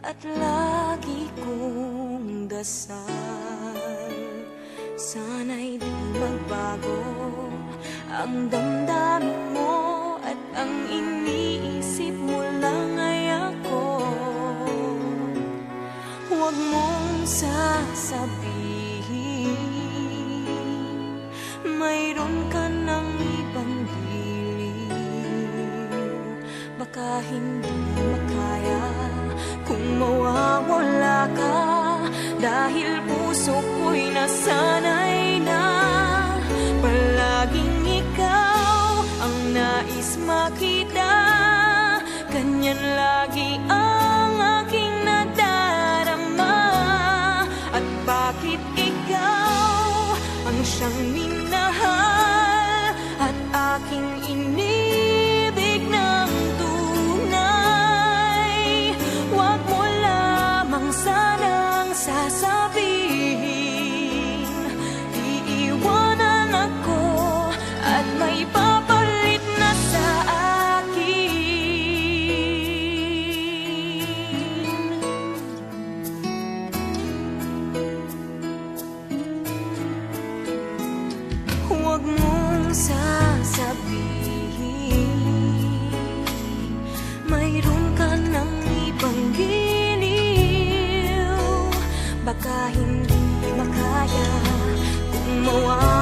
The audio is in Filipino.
at lagi kong dasal, sana'y di magbago ang damdamin mo at ang iniisip mo lang ay ako. Huwag mong sasabihin mayroon ka ng ibang giliw. Baka hindi makaya kung mawawala ka, dahil puso ko'y nasanay na palaging ikaw ang nais makita. Ganyan lagi ang aking nadarama. At bakit ikaw ang siyang minahal at aking inibig ng tunay? Huwag mo lamang sanang sasabihin iiwanan ako at may papalit na sa akin. Huwag mong sasabihin mayroon ka ng ibang giliw. Baka hindi makaya kung mawawala